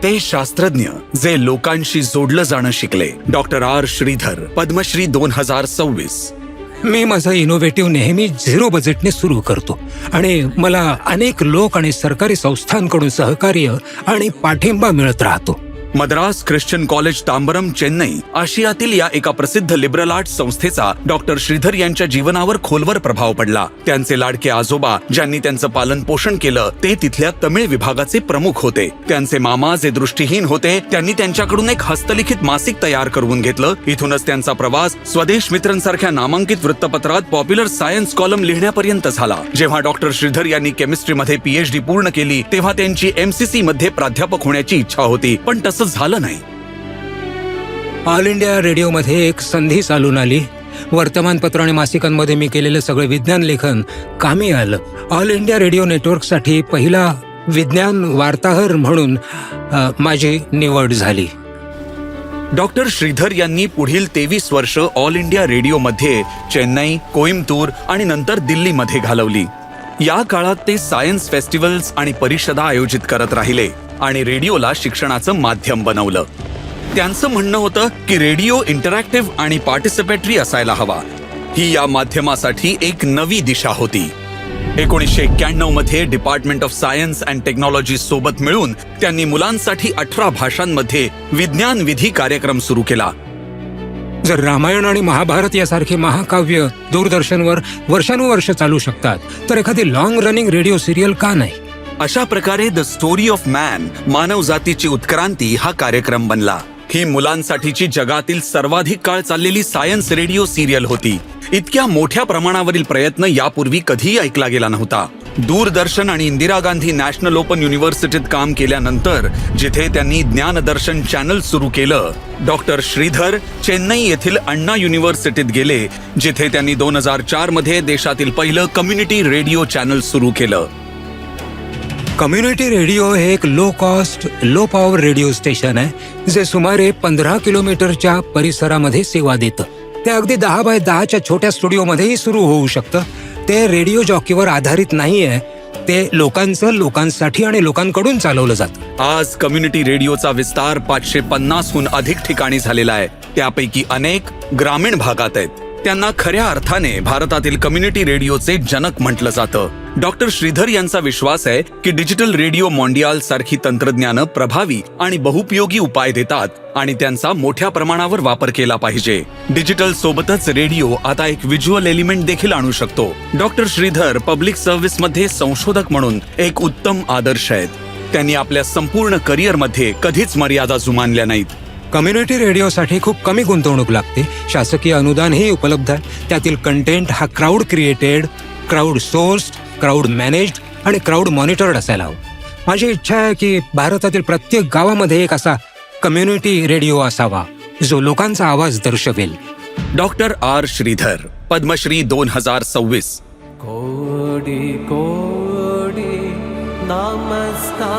ते शास्त्रज्ञ जे लोकांशी जोडलं जाणं शिकले. Doctor R Shridhar, Padmashri 2026. मी माझं इनोव्हेटिव्ह नेहमी 0 बजेटने सुरू करतो आणि मला अनेक लोक आणि सरकारी संस्थांकडून सहकार्य आणि पाठिंबा मिळत राहतो. मद्रास ख्रिश्चन कॉलेज तांबरम, चेन्नई आशियातील या एका प्रसिद्ध लिबरल आर्ट्स संस्थेचा डॉक्टर श्रीधर यांच्या जीवनावर खोलवर प्रभाव पडला. त्यांचे लाडके आजोबा ज्यांनी त्यांचं पालन पोषण केलं ते तिथल्या तमिळ विभागाचे प्रमुख होते. त्यांचे मामा जे दृष्टीहीन होते त्यांनी त्यांच्याकडून एक हस्तलिखित मासिक तयार करून घेतलं. इथूनच त्यांचा प्रवास स्वदेश मित्रांसारख्या नामांकित वृत्तपत्रात पॉप्युलर सायन्स कॉलम लिहिण्यापर्यंत झाला. जेव्हा डॉक्टर श्रीधर यांनी केमिस्ट्रीमध्ये PhD पूर्ण केली तेव्हा त्यांची MCC मध्ये प्राध्यापक होण्याची इच्छा होती, पण झालं नाही. ऑल इंडिया रेडिओमध्ये एक संधी चालून आली. वर्तमानपत्र आणि मासिकांमध्ये मी केलेलं सगळं विज्ञान लेखन कामी आलं. ऑल इंडिया रेडिओ नेटवर्कसाठी पहिला विज्ञान वार्ताहर म्हणून माझी निवड झाली. डॉक्टर श्रीधर यांनी पुढील 23 वर्ष ऑल इंडिया रेडिओमध्ये चेन्नई, कोइंबतूर आणि नंतर दिल्लीमध्ये घालवली. या काळात ते सायन्स फेस्टिवल्स आणि परिषदा आयोजित करत राहिले आणि रेडिओला शिक्षणाचं माध्यम बनवलं. त्यांचं म्हणणं होतं की रेडिओ इंटरॅक्टिव्ह आणि पार्टिसिपेटरी असायला हवा. ही या माध्यमासाठी एक नवी दिशा होती. 1991 मध्ये department of science and technology सोबत मिळून त्यांनी मुलांसाठी 18 भाषांमध्ये विज्ञान विधी कार्यक्रम सुरू केला. जर रामायण आणि महाभारत यासारखे महाकाव्य दूरदर्शनवर वर्षानुवर्ष चालू शकतात तर एखादी लॉंग रनिंग रेडिओ सिरियल का नाही? अशा प्रकारे द स्टोरी ऑफ मॅन, मानव जातीची उत्क्रांती हा कार्यक्रम बनला. ही मुलांसाठीची जगातील सर्वाधिक काळ चाललेली सायन्स रेडिओ सिरियल होती. इतक्या मोठ्या प्रमाणावरील प्रयत्न यापूर्वी कधीही ऐकला गेला नव्हता. दूरदर्शन आणि इंदिरा गांधी नॅशनल ओपन युनिव्हर्सिटीत काम केल्यानंतर जिथे त्यांनी ज्ञानदर्शन चॅनल सुरू केलं, डॉक्टर श्रीधर चेन्नई येथील अण्णा युनिव्हर्सिटीत गेले, जिथे त्यांनी 2004 मध्ये देशातील पहिलं कम्युनिटी रेडिओ चॅनल सुरू केलं. कम्युनिटी रेडिओ हे एक low cost, low power radio station आहे जे सुमारे 15 किलोमीटरच्या परिसरामध्ये सेवा देतं. ते अगदी 10 बाय 10च्या छोट्या स्टुडिओमध्येही सुरू होऊ शकतं. ते रेडिओ जॉकीवर आधारित नाहीये, ते लोकांसाठी आणि लोकांकडून चालवलं जातं. आज कम्युनिटी रेडिओचा विस्तार 550हून अधिक ठिकाणी झालेला आहे. त्यापैकी अनेक ग्रामीण भागात आहेत. त्यांना खऱ्या अर्थाने भारतातील कम्युनिटी रेडिओचे जनक म्हटलं जातं. डॉक्टर श्रीधर यांचा विश्वास आहे की डिजिटल रेडिओ मॉन्डियाल सारखी तंत्रज्ञानं प्रभावी आणि बहुपयोगी उपाय देतात आणि त्यांचा मोठ्या प्रमाणावर वापर केला पाहिजे. डिजिटल सोबतच रेडिओ आता एक व्हिज्युअल एलिमेंट देखील आणू शकतो. डॉक्टर श्रीधर पब्लिक सर्व्हिस मध्ये संशोधक म्हणून एक उत्तम आदर्श आहेत. त्यांनी आपल्या संपूर्ण करिअरमध्ये कधीच मर्यादा जुमानल्या नाहीत. कम्युनिटी रेडिओसाठी खूप कमी गुंतवणूक लागते. शासकीय अनुदानही उपलब्ध आहे. त्यातील कंटेंट हा crowd created, crowd sourced, crowd managed आणि क्राऊड मॉनिटर्ड असायला हवं. माझी इच्छा आहे की भारतातील प्रत्येक गावामध्ये एक असा कम्युनिटी रेडिओ असावा जो लोकांचा आवाज दर्शवेल. Doctor R Shridhar, Padmashri 2026. कोडी कोडी नमस्कार.